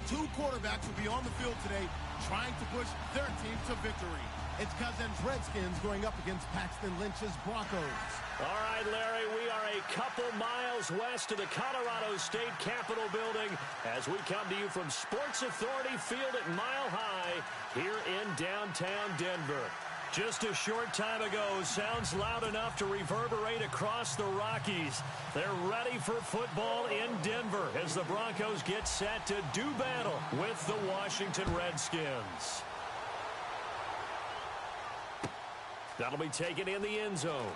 Two quarterbacks will be on the field today trying to push their team to victory. It's Cousins' Redskins going up against Paxton Lynch's Broncos. All right, Larry, we are a couple miles west of the Colorado State Capitol building as we come to you from Sports Authority Field at Mile High here in downtown Denver. Just a short time ago, sounds loud enough to reverberate across the Rockies. They're ready for football in Denver as the Broncos get set to do battle with the Washington Redskins. That'll be taken in the end zone.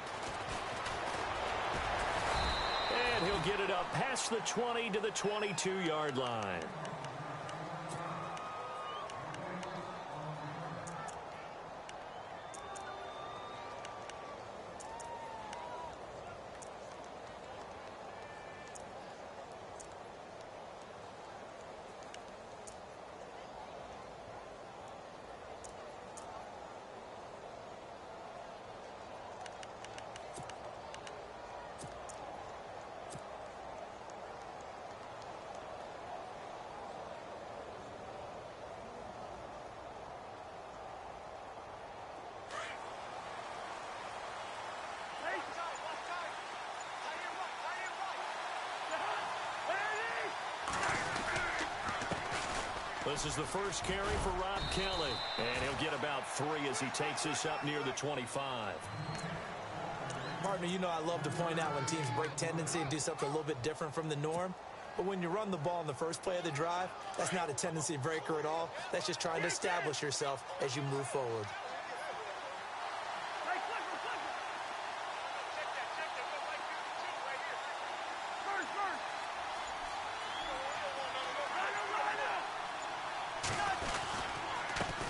And he'll get it up past the 20 to the 22-yard line. This is the first carry for Rob Kelly, and he'll get about 3 as he takes this up near the 25. Partner, you know I love to point out when teams break tendency and do something a little bit different from the norm. But when you run the ball in the first play of the drive, that's not a tendency breaker at all. That's just trying to establish yourself as you move forward.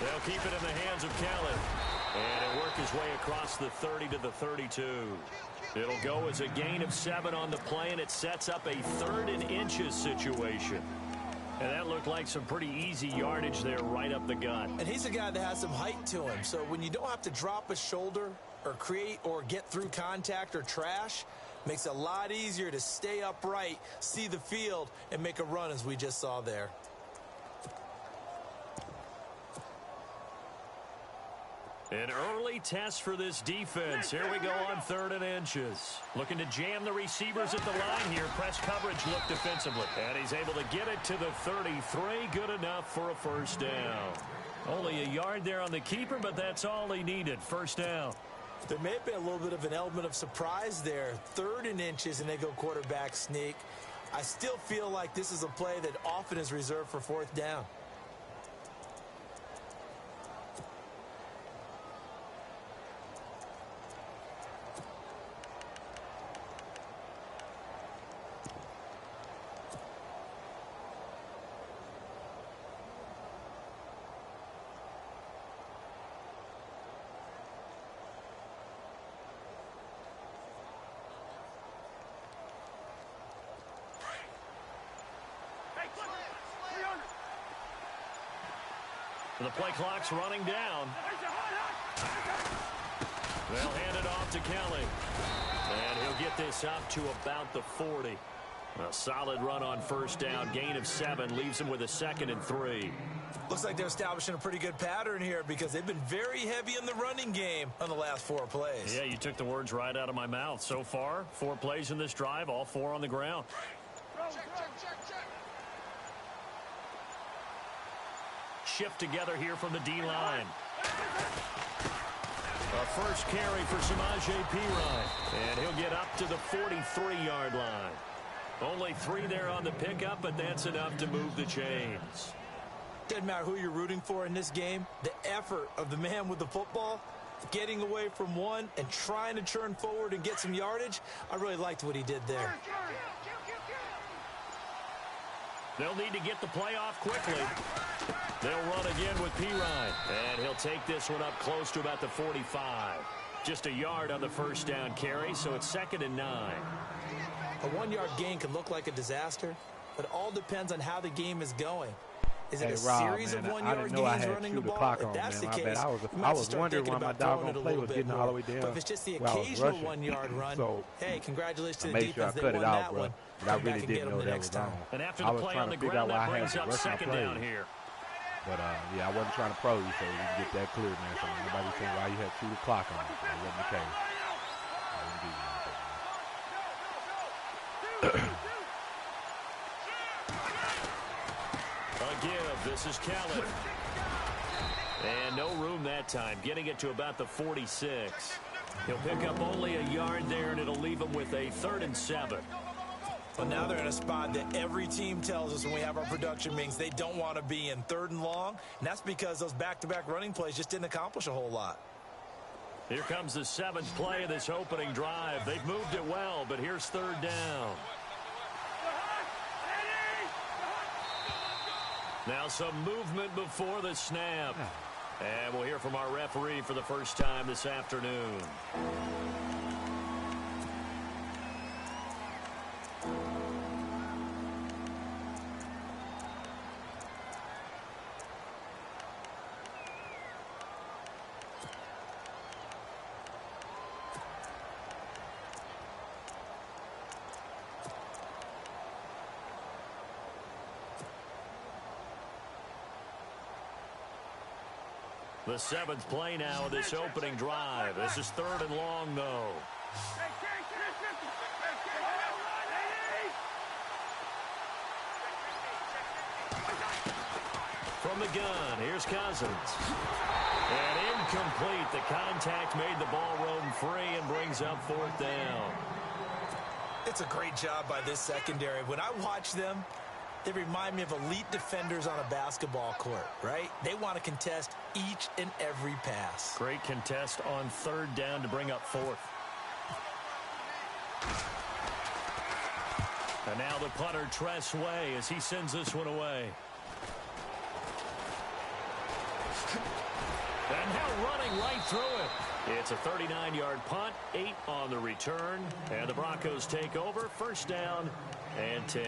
They'll keep it in the hands of Kelly. And it'll work his way across the 30 to the 32. It'll go as a gain of 7 on the play, and it sets up a 3rd and inches situation. And that looked like some pretty easy yardage there right up the gut. And he's a guy that has some height to him. So when you don't have to drop a shoulder or create or get through contact or trash, makes it a lot easier to stay upright, see the field, and make a run as we just saw there. An early test for this defense. Here we go on 3rd and inches. Looking to jam the receivers at the line here. Press coverage look defensively. And he's able to get it to the 33. Good enough for a first down. Only a yard there on the keeper, but that's all he needed. First down. There may have been a little bit of an element of surprise there. 3rd and inches, and they go quarterback sneak. I still feel like this is a play that often is reserved for 4th down. The play clock's running down. They'll hand it off to Kelly. And he'll get this up to about the 40. A solid run on first down. Gain of 7 leaves him with a 2nd and 3. Looks like they're establishing a pretty good pattern here because they've been very heavy in the running game on the last 4 plays. Yeah, you took the words right out of my mouth. So far, 4 plays in this drive, all 4 on the ground. Shift together here from the D-line. A first carry for Samaje Perine. And he'll get up to the 43-yard line. Only 3 there on the pickup, but that's enough to move the chains. Doesn't matter who you're rooting for in this game. The effort of the man with the football, getting away from one and trying to turn forward and get some yardage, I really liked what he did there. They'll need to get the play off quickly. They'll run again with Perine. And he'll take this one up close to about the 45. Just a yard on the first down carry, so it's 2nd and 9. A 1-yard gain can look like a disaster, but it all depends on how the game is going. Is it a Rob, series man, of 1 yard gains running the ball? If that's the case, I was wondering why my doggone play was getting all the way down. But if it's just the occasional 1 yard run, hey, congratulations to the defense. They won that one. But I really didn't know that was on. And after the play on the ground, that brings up second down here. But, yeah, I wasn't trying to pro you, so we can get that clear, man. So nobody saying why you had to shoot the clock on it. That wasn't the case. A give. This is Kellen. And no room that time. Getting it to about the 46. He'll pick up only a yard there, and it'll leave him with a 3rd and 7. Well, now they're in a spot that every team tells us when we have our production meetings they don't want to be in, 3rd and long. And that's because those back-to-back running plays just didn't accomplish a whole lot. Here comes the 7th play of this opening drive. They've moved it well, but here's 3rd down. Now some movement before the snap. And we'll hear from our referee for the first time this afternoon. The 7th play now of this opening drive. This is 3rd and long, though. From the gun, here's Cousins. And incomplete. The contact made the ball roam free and brings up 4th down. It's a great job by this secondary. When I watch them, they remind me of elite defenders on a basketball court, right? They want to contest each and every pass. Great contest on 3rd down to bring up 4th. And now the punter, Tress Way, as he sends this one away. And now running right through it. It's a 39-yard punt, 8 on the return. And the Broncos take over, 1st down and 10.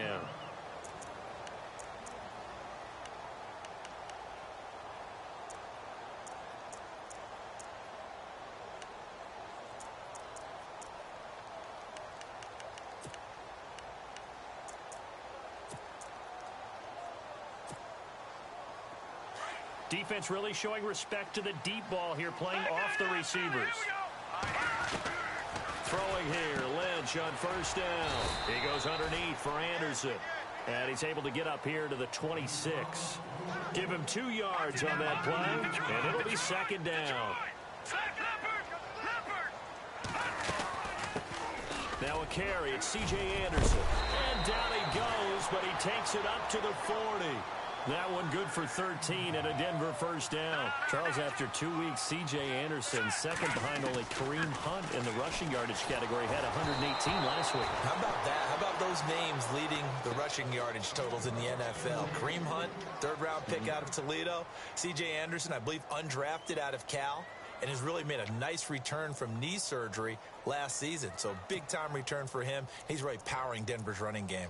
Defense really showing respect to the deep ball here, playing off the receivers. Throwing here, Lynch on 1st down. He goes underneath for Anderson. And he's able to get up here to the 26. Give him 2 yards on that play, and it'll be 2nd down. Now a carry, it's C.J. Anderson. And down he goes, but he takes it up to the 40. That one good for 13 and a Denver 1st down. Charles, after 2 weeks, C.J. Anderson, second behind only Kareem Hunt in the rushing yardage category, had 118 last week. How about that? How about those names leading the rushing yardage totals in the NFL? Kareem Hunt, 3rd-round pick out of Toledo. C.J. Anderson, I believe, undrafted out of Cal, and has really made a nice return from knee surgery last season. So big-time return for him. He's really powering Denver's running game.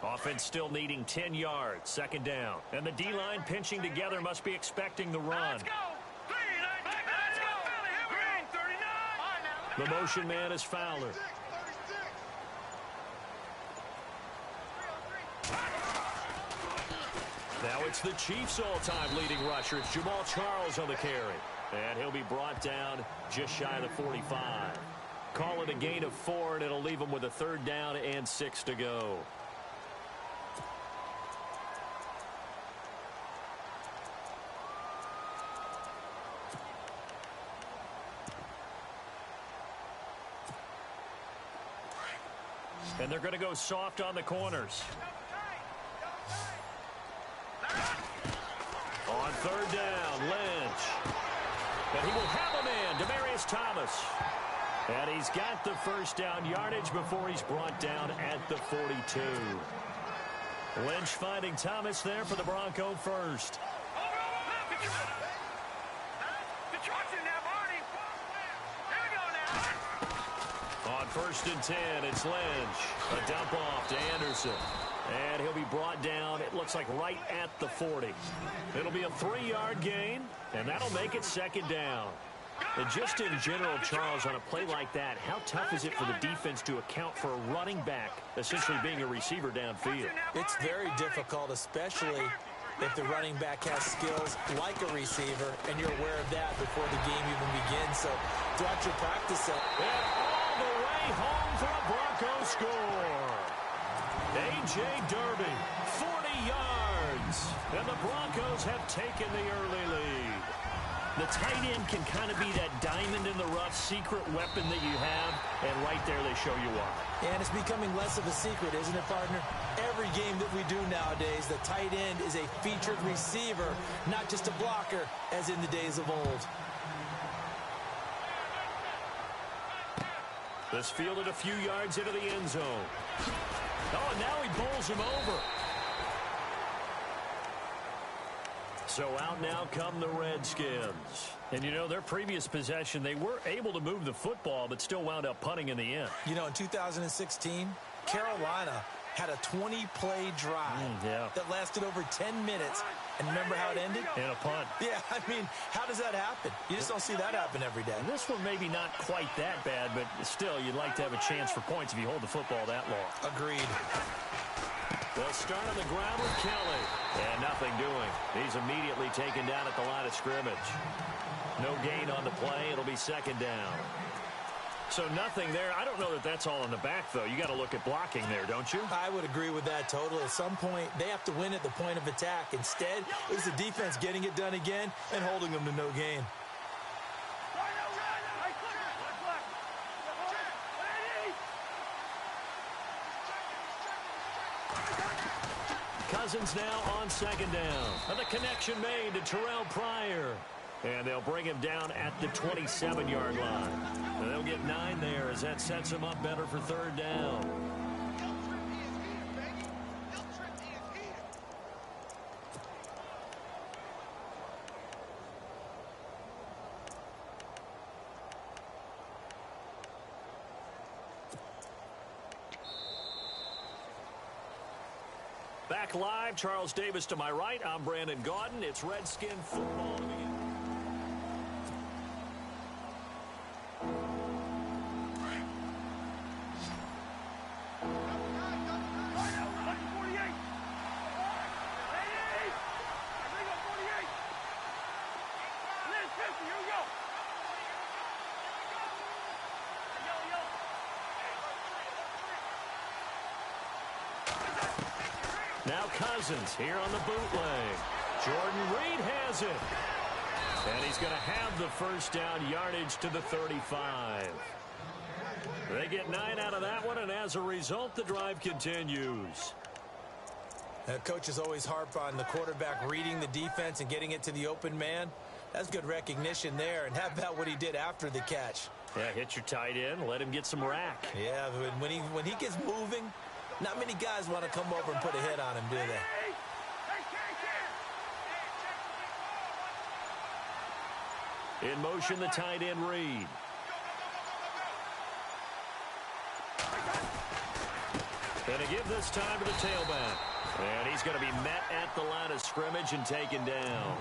Offense still needing 10 yards, 2nd down. And the D-line pinching together, must be expecting the run. The motion man is Fowler. Now it's the Chiefs' all-time leading rusher. It's Jamal Charles on the carry. And he'll be brought down just shy of the 45. Call it a gain of 4, and it'll leave him with a 3rd down and 6 to go. And they're going to go soft on the corners. On 3rd down, Lynch. And he will have a man, Demaryius Thomas. And he's got the 1st down yardage before he's brought down at the 42. Lynch finding Thomas there for the Bronco 1st. First and 10, it's Lynch. A dump off to Anderson. And he'll be brought down, it looks like right at the 40. It'll be a 3-yard gain, and that'll make it second down. And just in general, Charles, on a play like that, how tough is it for the defense to account for a running back essentially being a receiver downfield? It's very difficult, especially if the running back has skills like a receiver, and you're aware of that before the game even begins. So throughout your practice set. And all the way home for a Broncos score. A.J. Derby, 40 yards. And the Broncos have taken the early lead. The tight end can kind of be that diamond in the rough secret weapon that you have, and right there they show you why. And it's becoming less of a secret, isn't it, partner? Every game that we do nowadays, the tight end is a featured receiver, not just a blocker, as in the days of old. This fielded a few yards into the end zone. Oh, and now he bowls him over. So out now come the Redskins. And, you know, their previous possession, they were able to move the football, but still wound up punting in the end. You know, in 2016, Carolina had a 20-play drive that lasted over 10 minutes. And remember how it ended? In a punt. Yeah, I mean, how does that happen? You just don't see that happen every day. And this one maybe not quite that bad, but still, you'd like to have a chance for points if you hold the football that long. Agreed. They'll start on the ground with Kelly. And nothing doing. He's immediately taken down at the line of scrimmage. No gain on the play. It'll be second down. So nothing there. I don't know that that's all in the back, though. You got to look at blocking there, don't you? I would agree with that totally. At some point, they have to win at the point of attack. Instead, it was the defense getting it done again and holding them to no gain. Cousins now on second down. And the connection made to Terrell Pryor. And they'll bring him down at the 27-yard line. And they'll get 9 there as that sets him up better for third down. Back live, Charles Davis to my right. I'm Brandon Gaudin. It's Redskin football. Now Cousins here on the bootleg. Jordan Reed has it. And he's going to have the first down, yardage to the 35. They get 9 out of that one, and as a result, the drive continues. Coaches always harp on the quarterback reading the defense and getting it to the open man. That's good recognition there. And how about what he did after the catch? Yeah, hit your tight end, let him get some rack. Yeah, when he gets moving, not many guys want to come over and put a hit on him, do they? In motion, the tight end, Reed. And a give this time to the tailback. And he's going to be met at the line of scrimmage and taken down.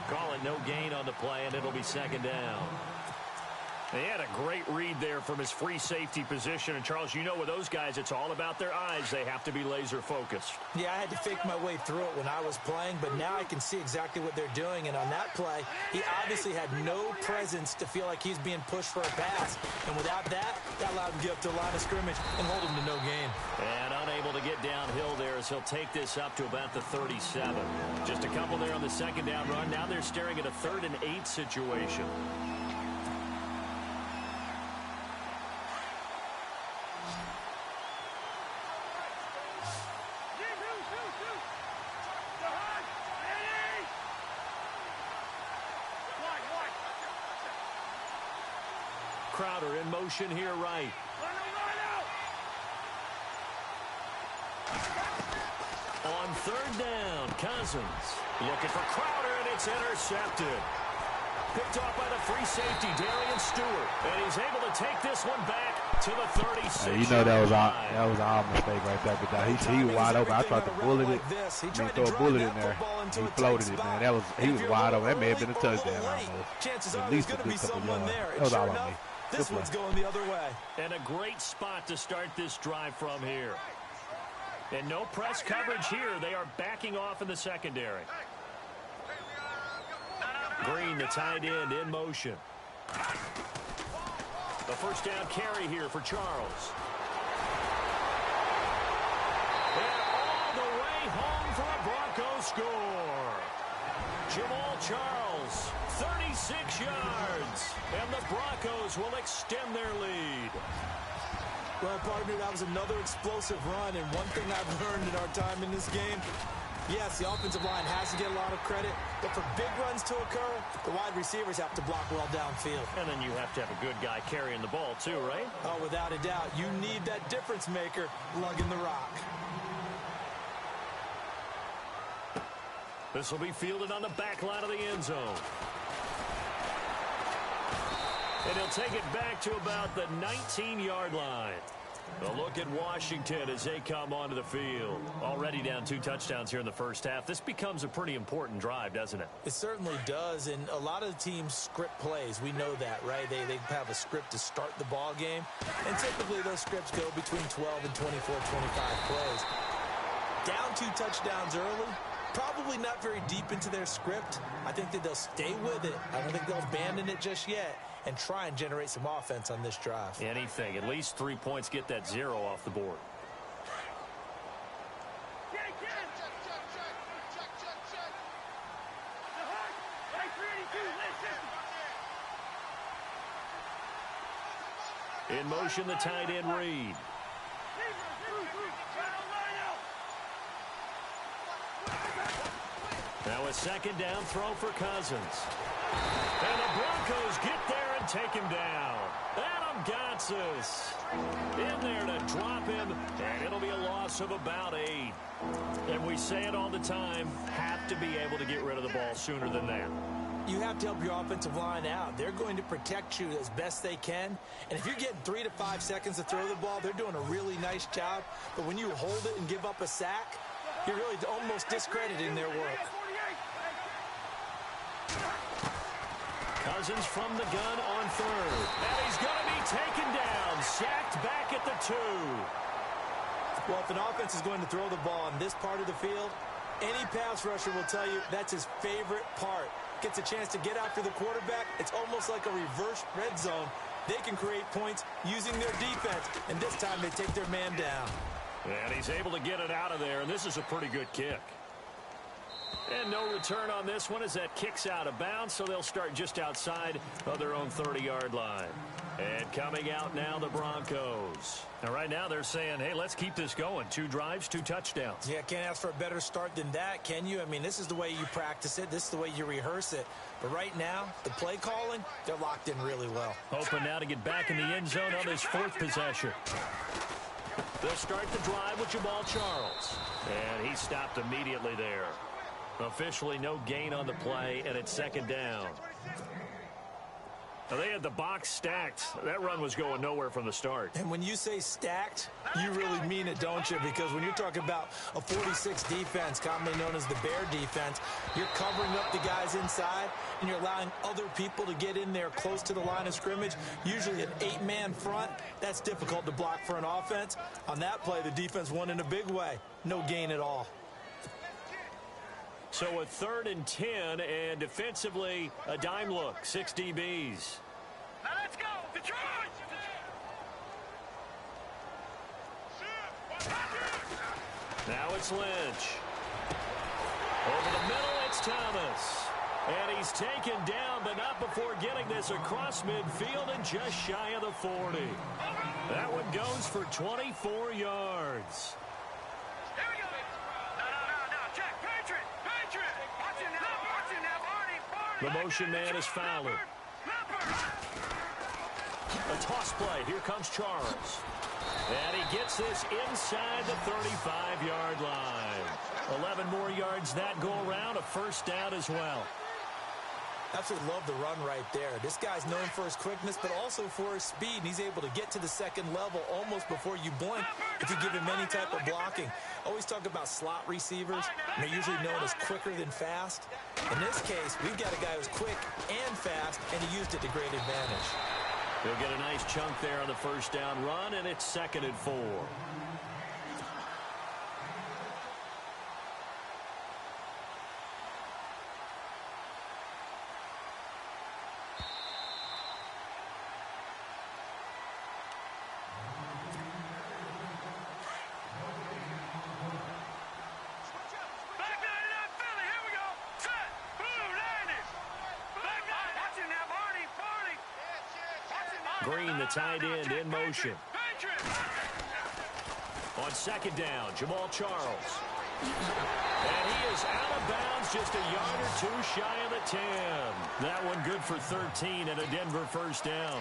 Call it no gain on the play, and it'll be second down. He had a great read there from his free safety position. And, Charles, you know with those guys, it's all about their eyes. They have to be laser focused. Yeah, I had to fake my way through it when I was playing, but now I can see exactly what they're doing. And on that play, he obviously had no presence to feel like he's being pushed for a pass. And without that, that allowed him to get up to the line of scrimmage and hold him to no gain. And unable to get downhill there as he'll take this up to about the 37. Just a couple there on the second down run. Now they're staring at a 3rd and 8 situation. Crowder in motion here right. On 3rd down, Cousins looking for Crowder, and it's intercepted. Picked off by the free safety, Darian Stewart. And he's able to take this one back to the 36. You know that was our mistake right there. But he was wide open. I tried to bullet it. Throw a bullet in there. He floated it, man. He was wide open. That may have been a touchdown almost. At least a good couple yards. That was all on me. This one's going the other way. And a great spot to start this drive from here. And no press coverage here. They are backing off in the secondary. Green, the tight end, in motion. The first down carry here for Charles. And all the way home for a Bronco score. Jamal Charles, 36 yards. And the Broncos will extend their lead. Well, partner, that was another explosive run. And one thing I've learned in our time in this game, yes, the offensive line has to get a lot of credit, but for big runs to occur, the wide receivers have to block well downfield. And then you have to have a good guy carrying the ball too, right? Oh, without a doubt. You need that difference maker lugging the rock. This will be fielded on the back line of the end zone. And he'll take it back to about the 19-yard line. A look at Washington as they come onto the field. Already down 2 touchdowns here in the first half. This becomes a pretty important drive, doesn't it? It certainly does, and a lot of the teams script plays. We know that, right? They have a script to start the ball game, and typically those scripts go between 12 and 24, 25 plays. Down 2 touchdowns early, probably not very deep into their script. I think that they'll stay with it. I don't think they'll abandon it just yet and try and generate some offense on this drive. Anything. At least 3 points, get that 0 off the board. In motion, the tight end Reed. Now a second down throw for Cousins. And the Broncos get there and take him down. Adam Gotsis in there to drop him, and it'll be a loss of about 8. And we say it all the time, have to be able to get rid of the ball sooner than that. You have to help your offensive line out. They're going to protect you as best they can. And if you're getting 3 to 5 seconds to throw the ball, they're doing a really nice job. But when you hold it and give up a sack, you're really almost discrediting their work. Cousins from the gun on third. And he's going to be taken down. Sacked back at the 2. Well, if an offense is going to throw the ball on this part of the field, any pass rusher will tell you that's his favorite part. Gets a chance to get after the quarterback. It's almost like a reverse red zone. They can create points using their defense, and this time they take their man down. And he's able to get it out of there, and this is a pretty good kick. And no return on this one as that kicks out of bounds, so they'll start just outside of their own 30-yard line. And coming out now, the Broncos. Now, right now, they're saying, hey, let's keep this going. 2 drives, 2 touchdowns. Yeah, can't ask for a better start than that, can you? I mean, this is the way you practice it. This is the way you rehearse it. But right now, the play calling, they're locked in really well. Hoping now to get back in the end zone on this 4th possession. They'll start the drive with Jamal Charles. And he stopped immediately there. Officially no gain on the play, and it's 2nd down. Now they had the box stacked. That run was going nowhere from the start. And when you say stacked, you really mean it, don't you? Because when you're talking about a 46 defense, commonly known as the bear defense, you're covering up the guys inside, and you're allowing other people to get in there close to the line of scrimmage. Usually an 8-man front, that's difficult to block for an offense. On that play, the defense won in a big way. No gain at all. So a 3rd and 10, and defensively, a dime look, 6 DBs. Now let's go, Detroit! Now it's Lynch. Over the middle, it's Thomas. And he's taken down, but not before getting this across midfield and just shy of the 40. That one goes for 24 yards. The motion man is Fowler. A toss play. Here comes Charles. And he gets this inside the 35-yard line. 11 more yards that go around. A 1st down as well. Absolutely love the run right there. This guy's known for his quickness, but also for his speed. And he's able to get to the second level almost before you blink if you give him any type of blocking. Always talk about slot receivers, and they're usually known as quicker than fast. In this case, we've got a guy who's quick and fast, and he used it to great advantage. He'll get a nice chunk there on the first down run, and it's 2nd and 4. Green, the tight end, in motion. On 2nd down, Jamal Charles. And he is out of bounds, just a yard or 2 shy of the 10. That one good for 13 and a Denver first down.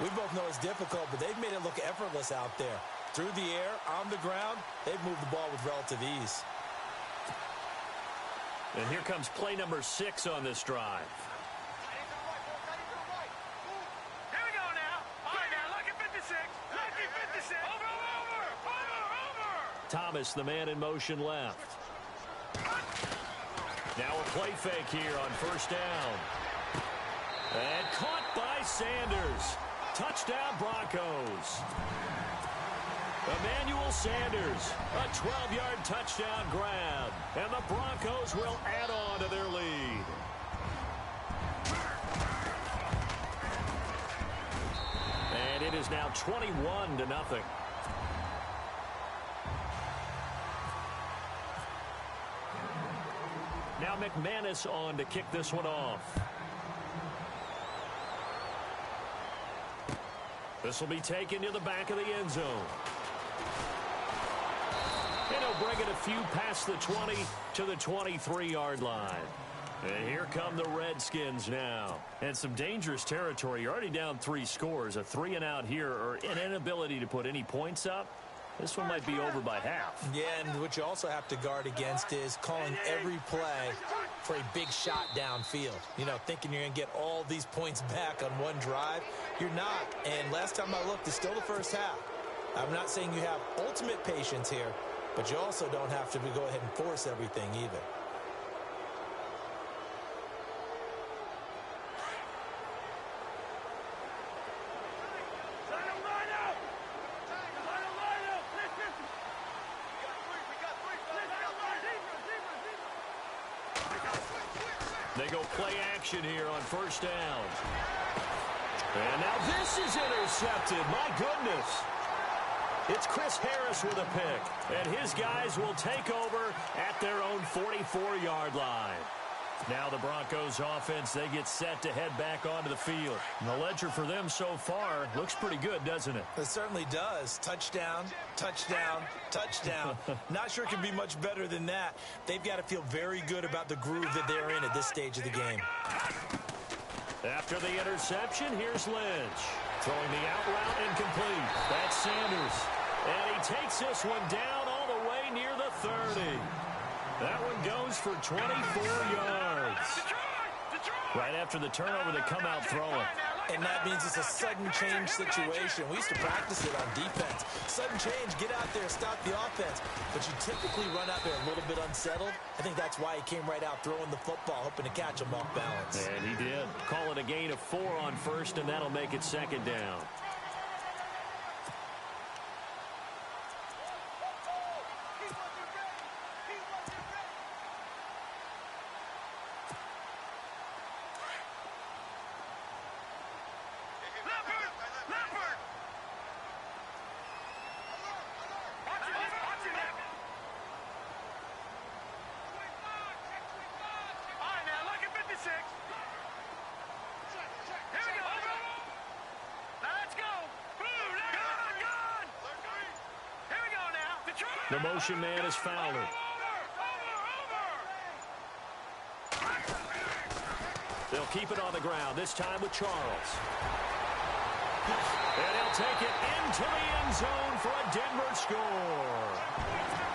We both know it's difficult, but they've made it look effortless out there. Through the air, on the ground, they've moved the ball with relative ease. And here comes play number 6 on this drive. Thomas, the man in motion left. Now a play fake here on first down. And caught by Sanders. Touchdown Broncos. Emmanuel Sanders, a 12-yard touchdown grab. And the Broncos will add on to their lead. And it is now 21-0. Now McManus on to kick this one off. This will be taken to the back of the end zone. And he'll bring it a few past the 20 to the 23-yard line. And here come the Redskins now. And some dangerous territory. You're already down 3 scores. A 3-and-out here, or an inability to put any points up. This one might be over by half. Yeah, and what you also have to guard against is calling every play for a big shot downfield. You know, thinking you're going to get all these points back on one drive. You're not. And last time I looked, it's still the first half. I'm not saying you have ultimate patience here, but you also don't have to go ahead and force everything either. They go play action here on first down. And now this is intercepted. My goodness. It's Chris Harris with a pick. And his guys will take over at their own 44-yard line. Now the Broncos offense, they get set to head back onto the field. And the ledger for them so far looks pretty good, doesn't it? It certainly does. Touchdown, touchdown, touchdown. Not sure it can be much better than that. They've got to feel very good about the groove that they're in at this stage of the game. After the interception, here's Lynch. Throwing the out route incomplete. That's Sanders. And he takes this one down all the way near the 30. That one goes for 24 yards. Right after the turnover, they come out throwing. And that means it's a sudden change situation. We used to practice it on defense. Sudden change, get out there, stop the offense. But you typically run out there a little bit unsettled. I think that's why he came right out throwing the football, hoping to catch him off balance. And he did. Call it a gain of 4 on first, and that'll make it second down. The motion man is Fowler. They'll keep it on the ground, this time with Charles. And he'll take it into the end zone for a Denver score.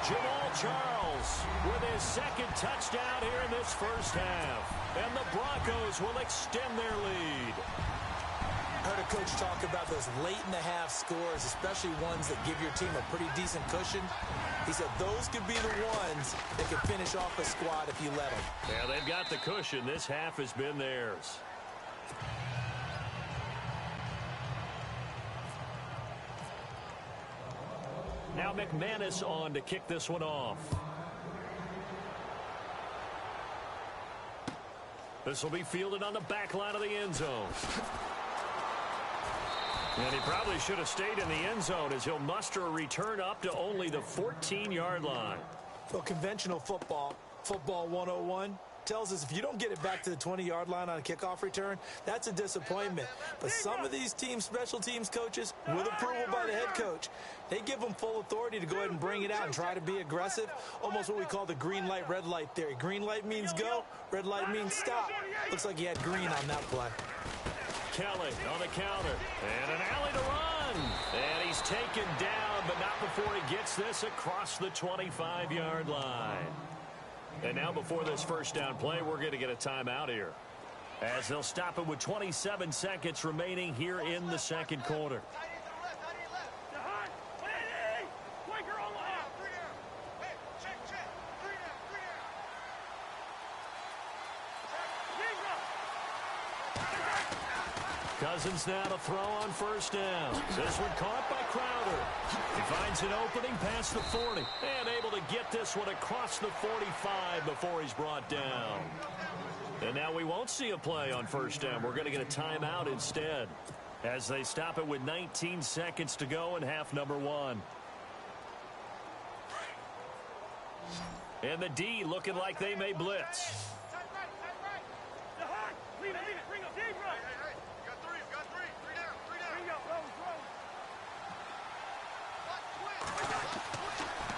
Jamal Charles with his second touchdown here in this first half. And the Broncos will extend their lead. I heard a coach talk about those late-in-the-half scores, especially ones that give your team a pretty decent cushion. He said those could be the ones that could finish off a squad if you let them. Yeah, they've got the cushion. This half has been theirs. Now McManus on to kick this one off. This will be fielded on the back line of the end zone. And he probably should have stayed in the end zone as he'll muster a return up to only the 14-yard line. Well, conventional football 101, tells us if you don't get it back to the 20-yard line on a kickoff return, that's a disappointment. But some of these team special teams coaches, with approval by the head coach, they give them full authority to go ahead and bring it out and try to be aggressive, almost what we call the green light, red light theory. Green light means go, red light means stop. Looks like he had green on that play. Kelly on the counter, and an alley to run. And he's taken down, but not before he gets this across the 25-yard line. And now before this first down play, we're going to get a timeout here, as they'll stop it with 27 seconds remaining here in the second quarter. Cousins now to throw on first down. This one caught by Crowder. He finds an opening past the 40 and able to get this one across the 45 before he's brought down. And now we won't see a play on first down. We're going to get a timeout instead as they stop it with 19 seconds to go in half number one. And the D looking like they may blitz.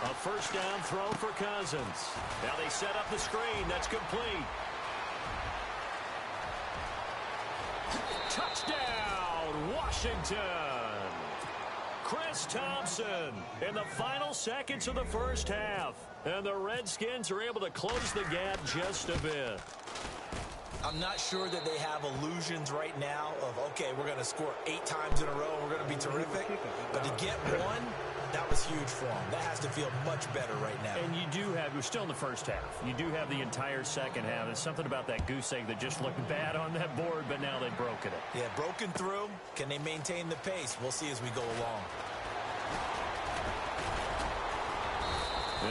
A first down throw for Cousins. Now they set up the screen. That's complete. Touchdown, Washington. Chris Thompson in the final seconds of the first half. And the Redskins are able to close the gap just a bit. I'm not sure that they have illusions right now of, okay, we're going to score 8 times in a row and we're going to be terrific. But to get one, that was huge for them. That has to feel much better right now. And you do have, we're still in the first half. You do have the entire second half. There's something about that goose egg that just looked bad on that board, but now they've broken it. Yeah, broken through. Can they maintain the pace? We'll see as we go along.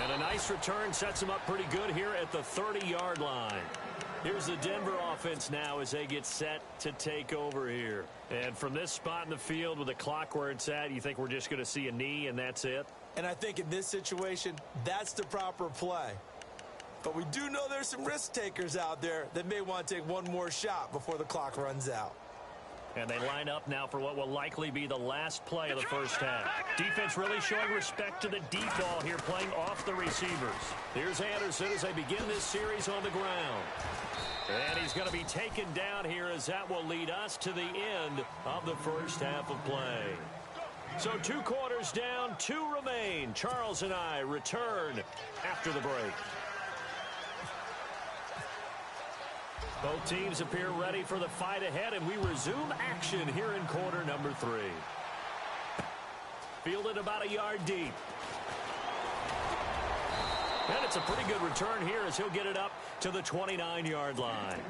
And a nice return sets them up pretty good here at the 30-yard line. Here's the Denver offense now as they get set to take over here. And from this spot in the field with the clock where it's at, you think we're just going to see a knee and that's it? And I think in this situation, that's the proper play. But we do know there's some risk takers out there that may want to take one more shot before the clock runs out. And they line up now for what will likely be the last play of the first half. Defense really showing respect to the deep ball here, playing off the receivers. Here's Anderson as they begin this series on the ground. And he's going to be taken down here as that will lead us to the end of the first half of play. So 2 quarters down, 2 remain. Charles and I return after the break. Both teams appear ready for the fight ahead, and we resume action here in quarter number 3. Fielded about a yard deep. And it's a pretty good return here as he'll get it up to the 29-yard line.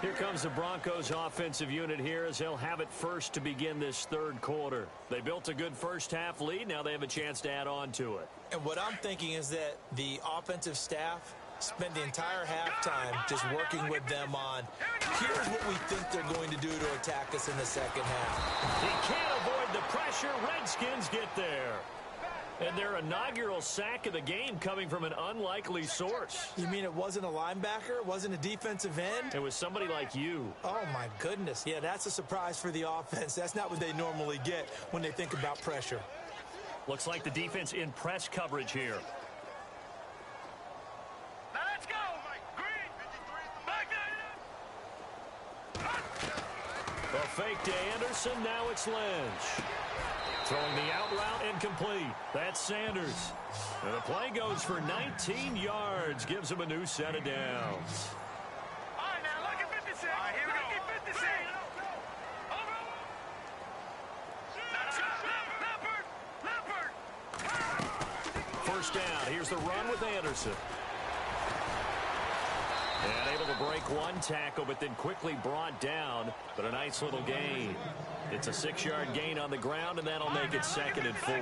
Here comes the Broncos offensive unit here as they'll have it first to begin this third quarter. They built a good first half lead. Now they have a chance to add on to it. And what I'm thinking is that the offensive staff spend the entire halftime just working with them on, here's what we think they're going to do to attack us in the second half. He can't avoid the pressure. Redskins get there. And their inaugural sack of the game coming from an unlikely source. You mean it wasn't a linebacker? It wasn't a defensive end? It was somebody like you. Oh, my goodness. Yeah, that's a surprise for the offense. That's not what they normally get when they think about pressure. Looks like the defense in press coverage here. A fake to Anderson. Now it's Lynch. Throwing the out route incomplete. That's Sanders. And the play goes for 19 yards. Gives him a new set of downs. All right, now look at 56. All right, here we go. 56. First down. Here's the run with Anderson. And able to break one tackle, but then quickly brought down. But a nice little gain. It's a 6-yard gain on the ground, and that'll make it 2nd and 4.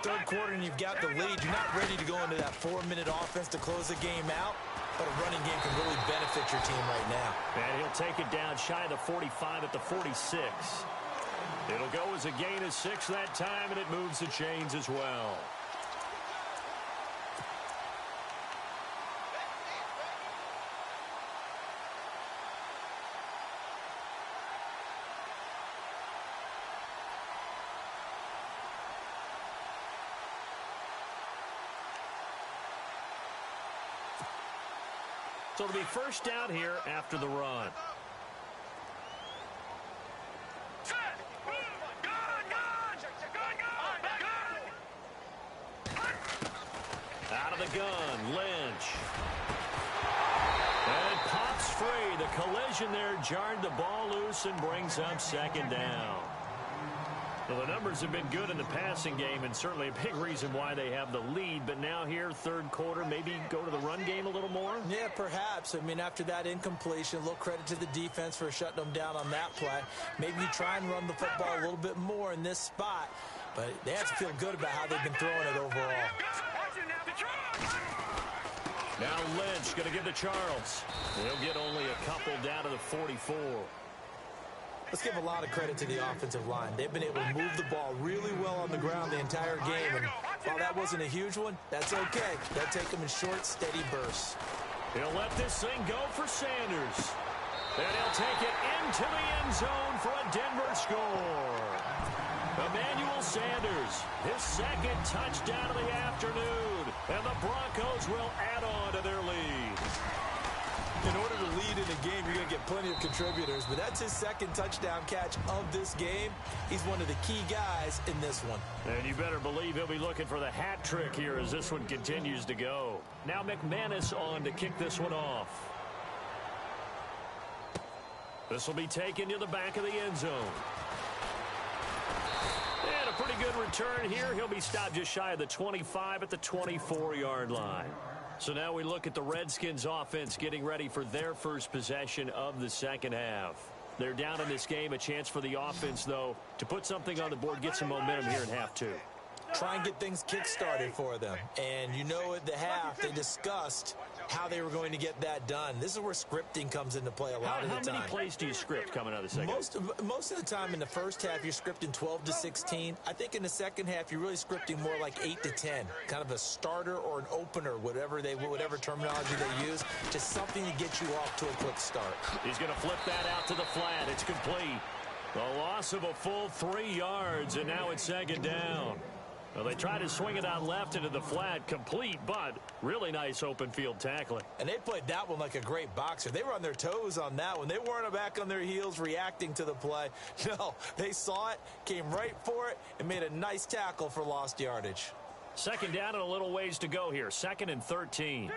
Third quarter, and you've got the lead. You're not ready to go into that 4-minute offense to close the game out, but a running game can really benefit your team right now. And he'll take it down shy of the 45 at the 46. It'll go as a gain of 6 that time, and it moves the chains as well. So it'll be first down here after the run. Out of the gun, Lynch. And it pops free. The collision there jarred the ball loose and brings up 2nd down. Well, the numbers have been good in the passing game, and certainly a big reason why they have the lead. But now here, third quarter, maybe go to the run game a little more? Yeah, perhaps. I mean, after that incompletion, a little credit to the defense for shutting them down on that play. Maybe you try and run the football a little bit more in this spot. But they have to feel good about how they've been throwing it overall. Now Lynch going to give to Charles. He'll get only a couple down to the 44. Let's give a lot of credit to the offensive line. They've been able to move the ball really well on the ground the entire game. And while that wasn't a huge one, that's okay. They'll take them in short, steady bursts. He'll let this thing go for Sanders. And he'll take it into the end zone for a Denver score. Emmanuel Sanders, his 2nd touchdown of the afternoon. And the Broncos will add on to their lead. In order to lead in a game, you're going to get plenty of contributors, but that's his 2nd touchdown catch of this game. He's one of the key guys in this one. And you better believe he'll be looking for the hat trick here as this one continues to go. Now McManus on to kick this one off. This will be taken to the back of the end zone. And a pretty good return here. He'll be stopped just shy of the 25 at the 24-yard line. So now we look at the Redskins offense getting ready for their first possession of the second half. They're down in this game. A chance for the offense, though, to put something on the board, get some momentum here in half 2. Try and get things kick-started for them. And you know at the half, they discussed how they were going to get that done. This is where scripting comes into play a lot of the time. How many plays do you script coming out of the second half? Most of the time in the first half, you're scripting 12 to 16. I think in the second half, you're really scripting more like 8 to 10. Kind of a starter or an opener, whatever terminology they use. Just something to get you off to a quick start. He's going to flip that out to the flat. It's complete. The loss of a full 3 yards, and now it's 2nd down. Well, they tried to swing it out left into the flat, complete, but really nice open field tackling. And they played that one like a great boxer. They were on their toes on that one. They weren't back on their heels reacting to the play. No, they saw it, came right for it, and made a nice tackle for lost yardage. 2nd down and a little ways to go here. 2nd and 13.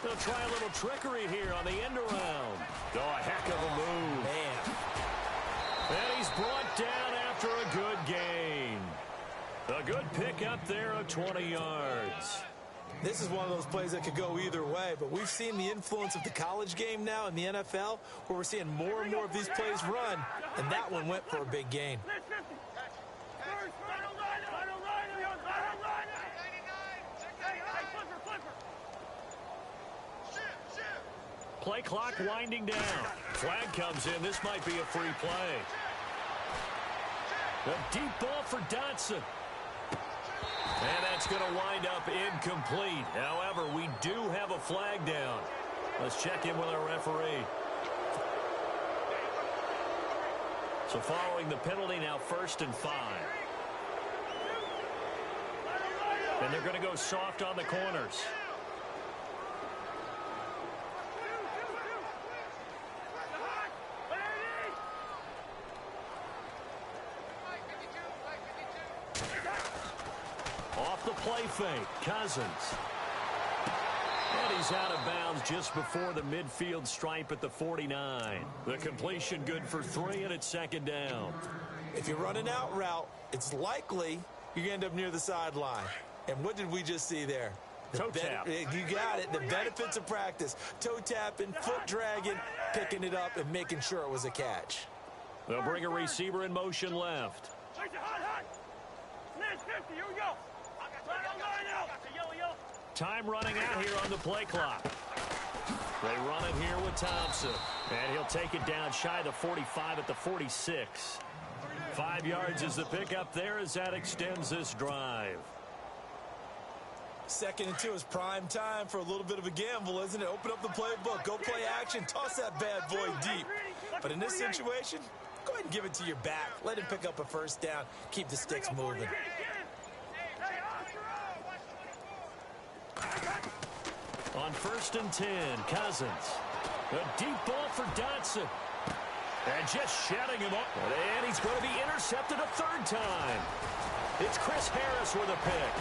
They'll try a little trickery here on the end around. Oh, a heck of a move. Man. And he's brought down after a good gain. A good pickup there of 20 yards. This is one of those plays that could go either way, but we've seen the influence of the college game now in the NFL, where we're seeing more and more of these plays run, and that one went for a big gain. Play clock winding down. Flag comes in. This might be a free play. A deep ball for Dotson. And that's going to wind up incomplete. However, we do have a flag down. Let's check in with our referee. So following the penalty, now 1st and 5. And they're going to go soft on the corners. off the play fake. Cousins. And he's out of bounds just before the midfield stripe at the 49. The completion good for 3, and it's second down. If you run an out route, it's likely you're going to end up near the sideline. And what did we just see there? Toe tap. You got it. The benefits of practice. Toe tapping, foot dragging, picking it up, and making sure it was a catch. They'll bring a receiver in motion left. Time running out here on the play clock. They run it here with Thompson. And he'll take it down shy of the 45 at the 46. 5 yards is the pickup there as that extends this drive. 2nd and 2 is prime time for a little bit of a gamble, isn't it? Open up the playbook. Go play action. Toss that bad boy deep. But in this situation, go ahead and give it to your back. Let him pick up a first down. Keep the sticks moving. On 1st and 10, Cousins. A deep ball for Dotson. And just shutting him up. And he's going to be intercepted a 3rd time. It's Chris Harris with a pick.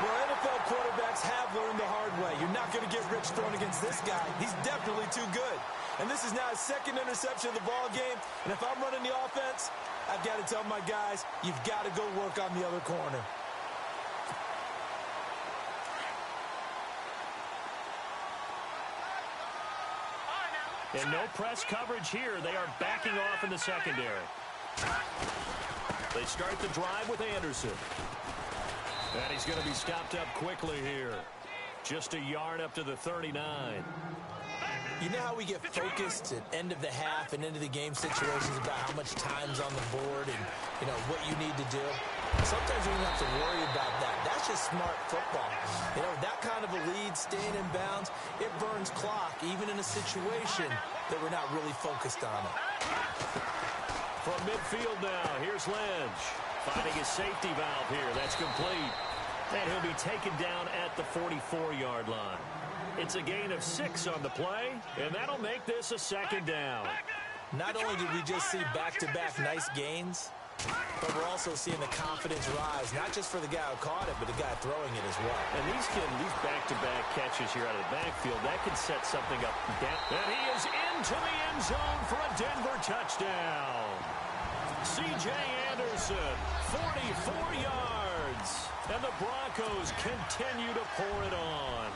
Well, NFL quarterbacks have learned the hard way. You're not going to get rich throwing against this guy. He's definitely too good. And this is now his 2nd interception of the ball game. And if I'm running the offense, I've got to tell my guys, you've got to go work on the other corner. And no press coverage here. They are backing off in the secondary. They start the drive with Anderson. And he's going to be stopped up quickly here. Just a yard up to the 39. You know how we get focused at end of the half and into the game situations about how much time's on the board and, you know, what you need to do? Sometimes you don't have to worry about that. That's just smart football. You know, that kind of a lead, staying in bounds, it burns clock, even in a situation that we're not really focused on it. From midfield now, here's Lynch. Finding his safety valve here. That's complete. And he'll be taken down at the 44-yard line. It's a gain of 6 on the play, and that'll make this a 2nd down. Not only did we just see back-to-back nice gains, but we're also seeing the confidence rise, not just for the guy who caught it, but the guy throwing it as well. And these back-to-back catches here out of the backfield, that can set something up. And he is into the end zone for a Denver touchdown. C.J. Anderson, 44 yards. And the Broncos continue to pour it on.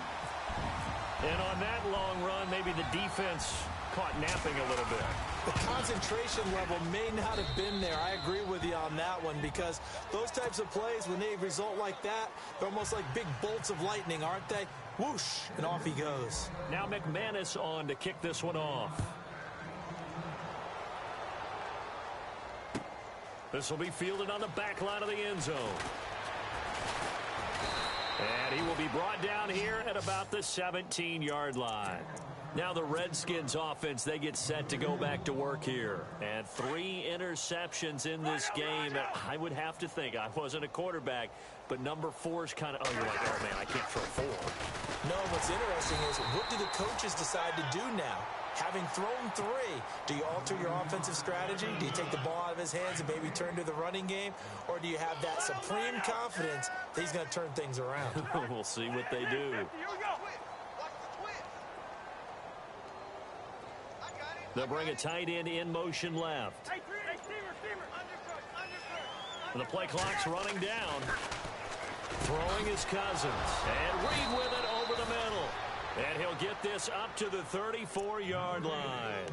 And on that long run, maybe the defense caught napping a little bit. The concentration level may not have been there. I agree with you on that one, because those types of plays, when they result like that, they're almost like big bolts of lightning, aren't they? Whoosh, and off he goes. Now McManus on to kick this one off. This will be fielded on the back line of the end zone. And he will be brought down here at about the 17-yard line. Now the Redskins offense, they get set to go back to work here. And 3 interceptions in this game. I would have to think, I wasn't a quarterback, but number 4 is kind of, oh, you're like, oh, man, I can't throw 4. No, what's interesting is, what do the coaches decide to do now? Having thrown 3, do you alter your offensive strategy? Do you take the ball out of his hands and maybe turn to the running game? Or do you have that supreme confidence that he's going to turn things around? We'll see what they do. They'll bring a tight end in motion left. And the play clock's running down. Throwing is Cousins. And Reed with it over the middle. And he'll get this up to the 34-yard line.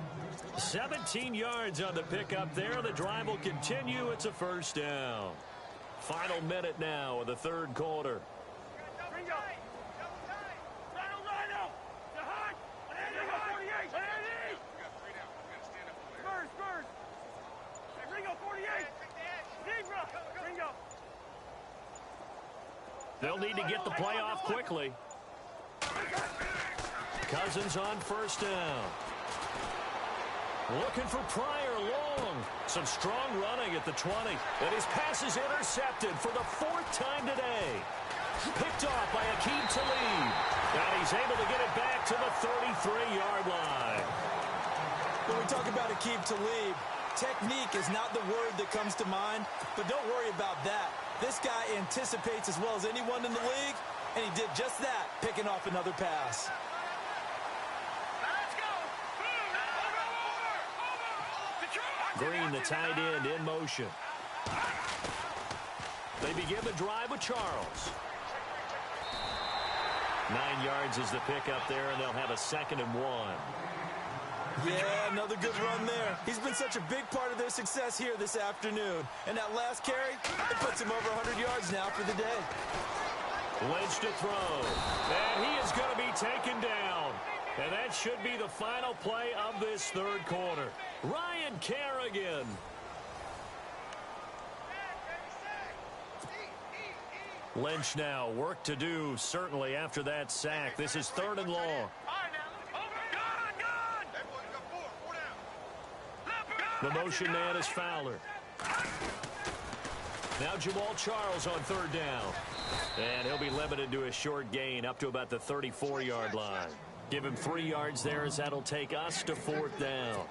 17 yards on the pickup there. The drive will continue. It's a first down. Final minute now of the 3rd quarter. They'll need to get the play off quickly. Cousins on first down. Looking for Pryor long. Some strong running at the 20. And his pass is intercepted for the 4th time today. Picked off by Aqib Talib. And he's able to get it back to the 33-yard line. When we talk about Aqib Talib, Technique is not the word that comes to mind, but don't worry about that. This guy anticipates as well as anyone in the league, and he did just that, picking off another pass. Green, the tight end, in motion. They begin the drive with Charles. 9 yards is the pickup there, and they'll have a 2nd and 1. Yeah, another good run there. He's been such a big part of their success here this afternoon. And that last carry, it puts him over 100 yards now for the day. Lynch to throw. And he is going to be taken down. And that should be the final play of this 3rd quarter. Ryan Kerrigan. Lynch now, work to do, certainly, after that sack. This is 3rd and long. The motion man is Fowler. Now Jamal Charles on 3rd down. And he'll be limited to a short gain up to about the 34-yard line. Give him 3 yards there as that'll take us to 4th down.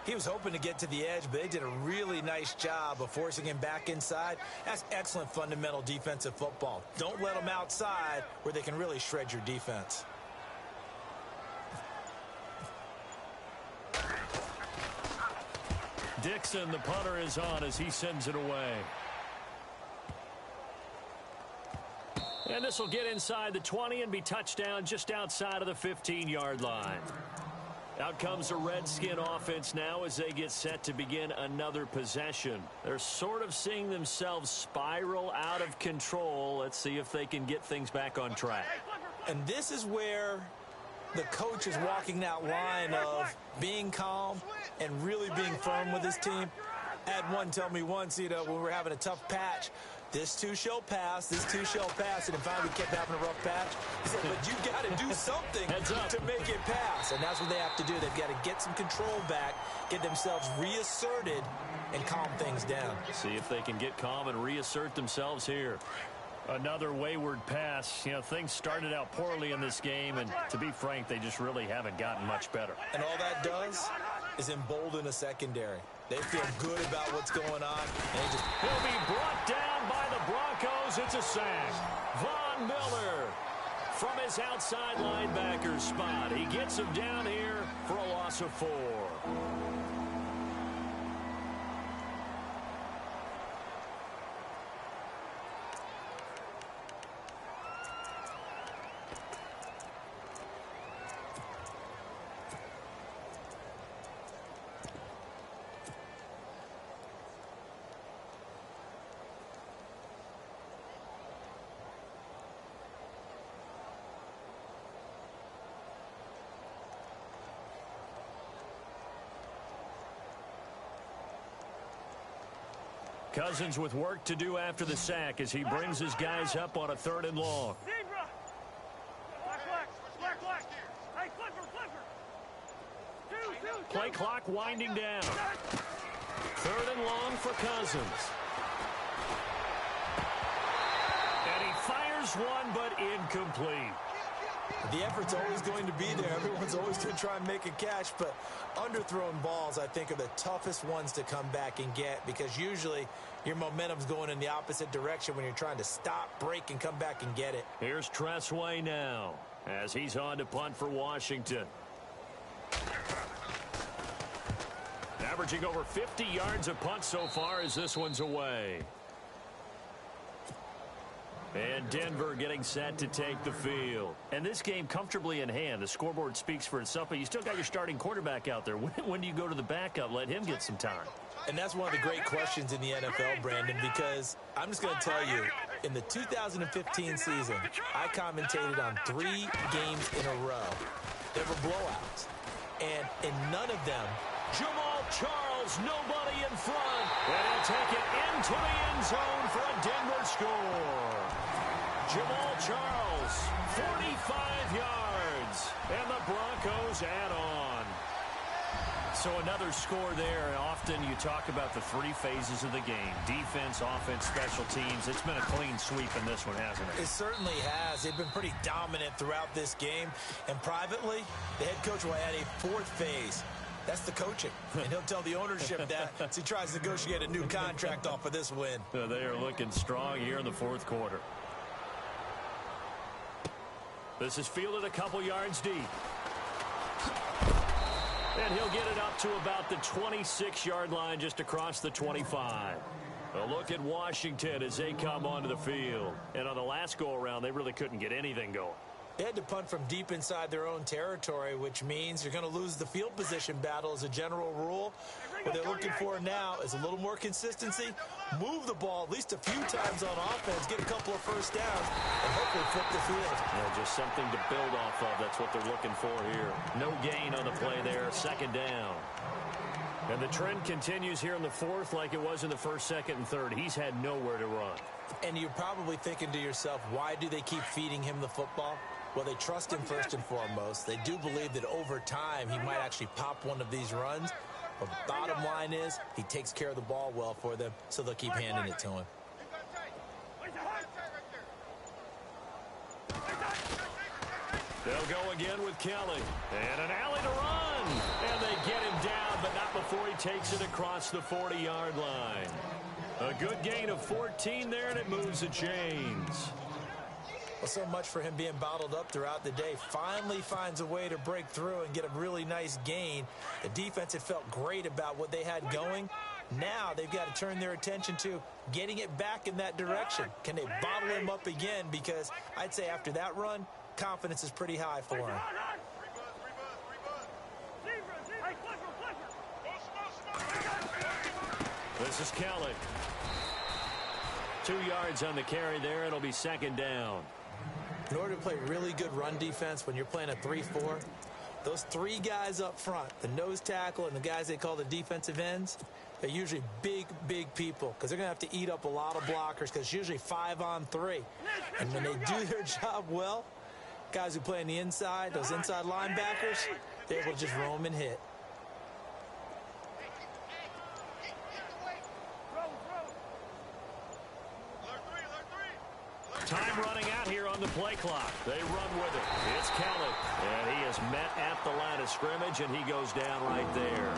He was hoping to get to the edge, but they did a really nice job of forcing him back inside. That's excellent fundamental defensive football. Don't let them outside where they can really shred your defense. Dixon, the punter, is on as he sends it away. And this will get inside the 20 and be touchdown just outside of the 15-yard line. Out comes the Redskin offense now as they get set to begin another possession. They're sort of seeing themselves spiral out of control. Let's see if they can get things back on track. And this is where the coach is walking that line of being calm and really being firm with his team. I had one tell me once, when we were having a tough patch, this too shall pass, this too shall pass, and finally we kept having a rough patch. He said, but you got to do something to make it pass, and that's what they have to do. They've got to get some control back, get themselves reasserted, and calm things down. See if they can get calm and reassert themselves here. Another wayward pass. Things started out poorly in this game, and to be frank, they just really haven't gotten much better. And all that does is embolden a secondary. They feel good about what's going on. And he'll be brought down by the Broncos. It's a sack. Von Miller from his outside linebacker spot. He gets him down here for a loss of 4. Cousins with work to do after the sack as he brings his guys up on a 3rd and long. Play clock winding down. 3rd and long for Cousins. And he fires one, but incomplete. The effort's always going to be there. Everyone's always going to try and make a catch, but underthrown balls, I think, are the toughest ones to come back and get because usually your momentum's going in the opposite direction when you're trying to stop, break, and come back and get it. Here's Tressway now as he's on to punt for Washington. Averaging over 50 yards a punt so far as this one's away. And Denver getting set to take the field. And this game comfortably in hand. The scoreboard speaks for itself, but you still got your starting quarterback out there. When do you go to the backup? Let him get some time. And that's one of the great questions in the NFL, Brandon, because I'm just going to tell you, in the 2015 season, I commentated on 3 games in a row. There were blowouts. And in none of them, Jamal Charles, nobody in front. And he'll take it into the end zone for a Denver score. Jamal Charles, 45 yards. And the Broncos add on. So another score there. Often you talk about the 3 phases of the game. Defense, offense, special teams. It's been a clean sweep in this one, hasn't it? It certainly has. They've been pretty dominant throughout this game. And privately, the head coach will add a 4th phase. That's the coaching. And he'll tell the ownership that as he tries to negotiate a new contract off of this win. They are looking strong here in the fourth quarter. This is fielded a couple yards deep. And he'll get it up to about the 26-yard line, just across the 25. A look at Washington as they come onto the field. And on the last go-around, they really couldn't get anything going. They had to punt from deep inside their own territory, which means you're going to lose the field position battle as a general rule. What they're looking for now is a little more consistency, move the ball at least a few times on offense, get a couple of first downs, and hopefully flip the field. Yeah, just something to build off of. That's what they're looking for here. No gain on the play there, second down. And the trend continues here in the fourth like it was in the first, second, and third. He's had nowhere to run. And you're probably thinking to yourself, why do they keep feeding him the football? Well, they trust him first and foremost. They do believe that over time he might actually pop one of these runs. But bottom line is he takes care of the ball well for them, so they'll keep handing it to him. They'll go again with Kelly. And an alley to run. And they get him down, but not before he takes it across the 40-yard line. A good gain of 14 there, and it moves the chains. Well, so much for him being bottled up throughout the day. Finally finds a way to break through and get a really nice gain. The defense had felt great about what they had going. Now they've got to turn their attention to getting it back in that direction. Can they bottle him up again? Because I'd say after that run, confidence is pretty high for him. This is Kelly. 2 yards on the carry there. It'll be second down. In order to play really good run defense when you're playing a 3-4, those three guys up front, the nose tackle and the guys they call the defensive ends, they're usually big, big people because they're going to have to eat up a lot of blockers because it's usually 5-on-3. And when they do their job well, guys who play on the inside, those inside linebackers, they're able to just roam and hit. Time running out here on the play clock. They run with it. It's Kelly. And he is met at the line of scrimmage, and he goes down right there.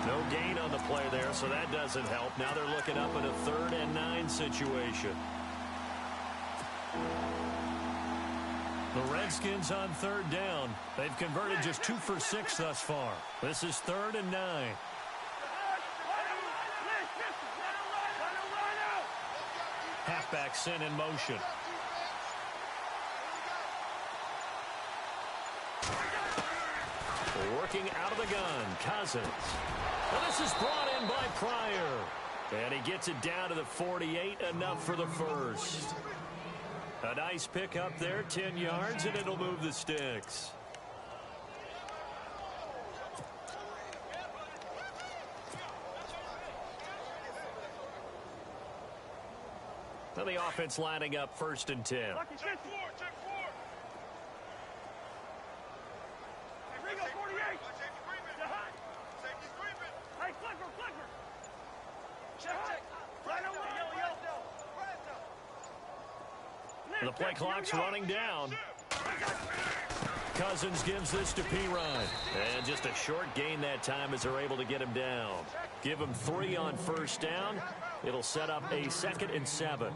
No gain on the play there, so that doesn't help. Now they're looking up in a 3rd and 9 situation. The Redskins on 3rd down. They've converted just 2 for 6 thus far. This is 3rd and 9. Halfback sent in motion. Working out of the gun, Cousins. And this is brought in by Pryor. And he gets it down to the 48, enough for the first. A nice pick up there, 10 yards, and it'll move the sticks. Now the offense lining up 1st and 10. Check 4. Hey, Ringo, 48. Hey, Clipper. Check. The play clock's running down. Cousins gives this to Pirine. And just a short gain that time as they're able to get him down. Give him 3 on 1st down. It'll set up a 2nd and 7.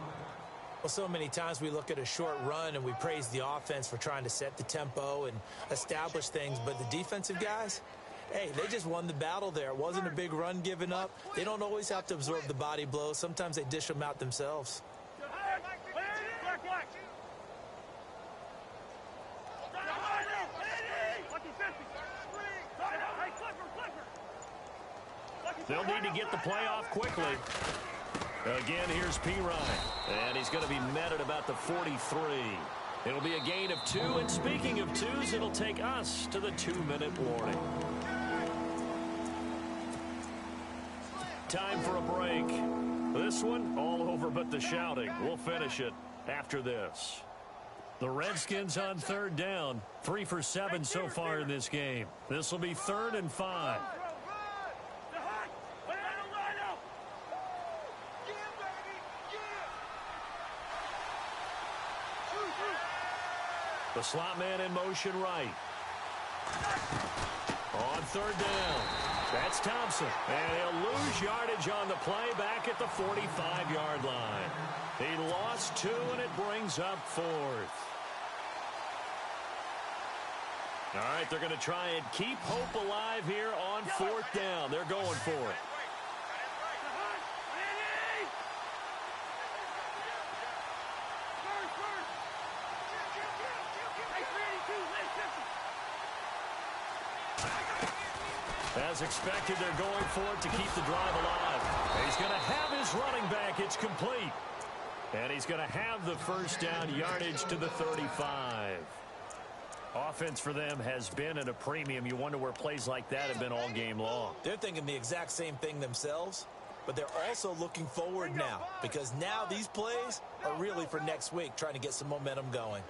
Well, so many times we look at a short run and we praise the offense for trying to set the tempo and establish things. But the defensive guys, hey, they just won the battle there. It wasn't a big run given up. They don't always have to absorb the body blows. Sometimes they dish them out themselves. They'll need to get the play off quickly. Again, here's Pirine. And he's going to be met at about the 43. It'll be a gain of 2. And speaking of 2s, it'll take us to the 2-minute warning. Time for a break. This one, all over but the shouting. We'll finish it after this. The Redskins on 3rd down. 3 for 7 so far in this game. This will be 3rd and 5. The slot man in motion right. On third down, that's Thompson. And he'll lose yardage on the play back at the 45-yard line. He lost 2, and it brings up 4th. All right, they're going to try and keep hope alive here on 4th down. They're going for it. As expected, they're going for it to keep the drive alive. He's going to have his running back. It's complete. And he's going to have the first down yardage to the 35. Offense for them has been at a premium. You wonder where plays like that have been all game long. They're thinking the exact same thing themselves, but they're also looking forward now because now these plays are really for next week, trying to get some momentum going.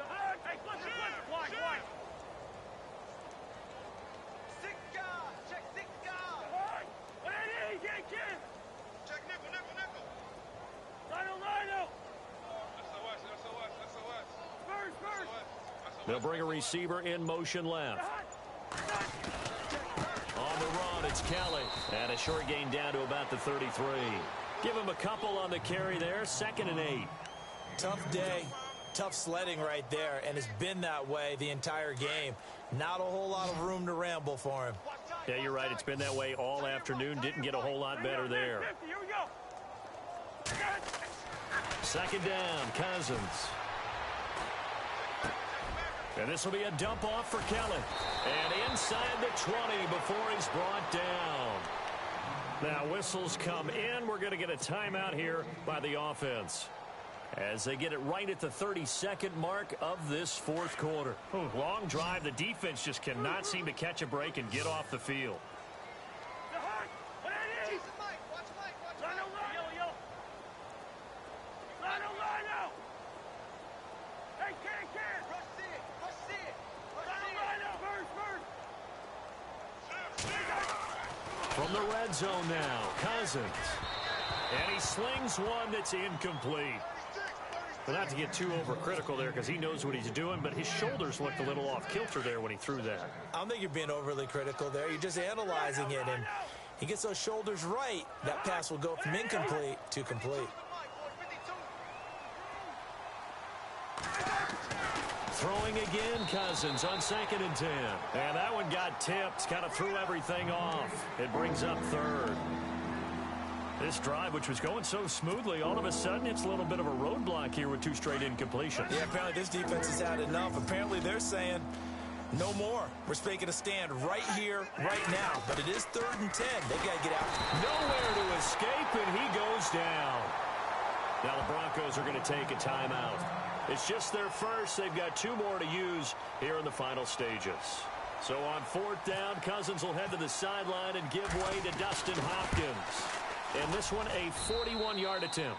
They'll bring a receiver in motion left. On the run, it's Kelly. And a short gain down to about the 33. Give him a couple on the carry there. 2nd and 8. Tough day, tough sledding right there, and it's been that way the entire game. Not a whole lot of room to ramble for him. Yeah, you're right. It's been that way all afternoon. Didn't get a whole lot better there. 2nd down, Cousins. And this will be a dump off for Kelly. And inside the 20 before he's brought down. Now whistles come in. We're going to get a timeout here by the offense. As they get it right at the 32nd mark of this 4th quarter. Long drive. The defense just cannot seem to catch a break and get off the field. From the red zone now, Cousins. And he slings one that's incomplete. But not to get too overcritical there because he knows what he's doing, but his shoulders looked a little off kilter there when he threw that. I don't think you're being overly critical there. You're just analyzing it, and he gets those shoulders right. That pass will go from incomplete to complete. Throwing again, Cousins on 2nd and 10. And that one got tipped, kind of threw everything off. It brings up 3rd. This drive, which was going so smoothly, all of a sudden it's a little bit of a roadblock here with 2 straight incompletions. Yeah, apparently this defense has had enough. Apparently they're saying no more. We're making a stand right here, right now. But it is 3rd and 10. They've got to get out. Nowhere to escape, and he goes down. Now the Broncos are going to take a timeout. It's just their first. They've got 2 more to use here in the final stages. So on 4th down, Cousins will head to the sideline and give way to Dustin Hopkins. And this one, a 41-yard attempt.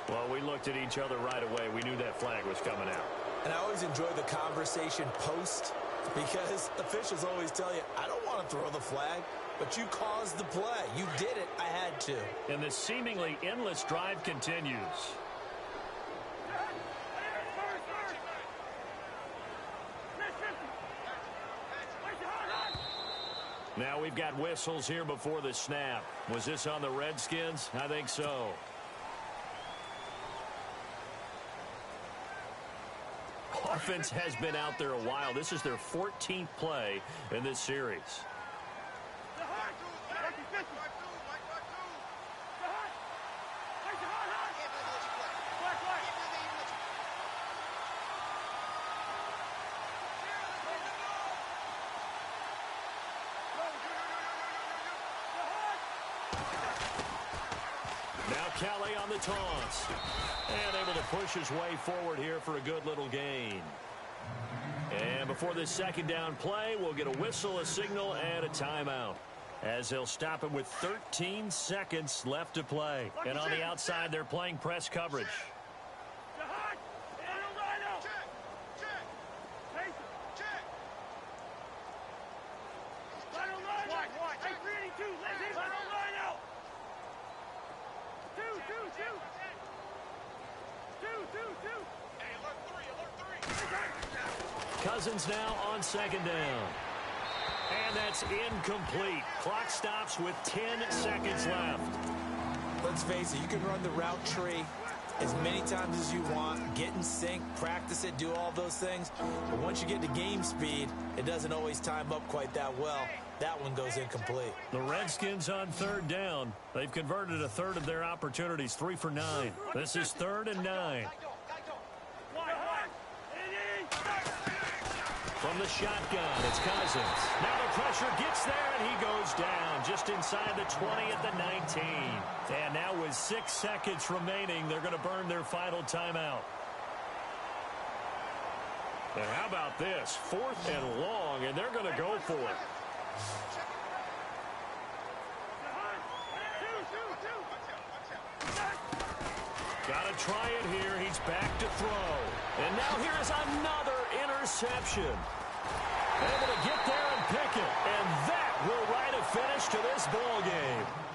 Well, we looked at each other right away. We knew that flag was coming out. And I always enjoy the conversation post because officials always tell you, I don't want to throw the flag, but you caused the play. You did it. I had to. And the seemingly endless drive continues. Now we've got whistles here before the snap. Was this on the Redskins? I think so. Offense has been out there a while. This is their 14th play in this series. Kelly on the toss. And able to push his way forward here for a good little gain. And before this 2nd down play, we'll get a whistle, a signal, and a timeout. As they'll stop it with 13 seconds left to play. And on the outside, they're playing press coverage. Cousins now on 2nd down. And that's incomplete. Clock stops with 10 seconds left. Let's face it, you can run the route tree as many times as you want, get in sync, practice it, do all those things. But once you get to game speed, it doesn't always time up quite that well. That one goes incomplete. The Redskins on third down. They've converted a third of their opportunities, 3 for 9. This is 3rd and 9. From the shotgun, it's Cousins. Now the pressure gets there, and he goes down just inside the 20 at the 19. And now with 6 seconds remaining, they're going to burn their final timeout. And how about this? 4th and long, and they're going to go for it. Got to try it here. He's back to throw. And now here is another interception. Able to get there and pick it. And that will write a finish to this ball game.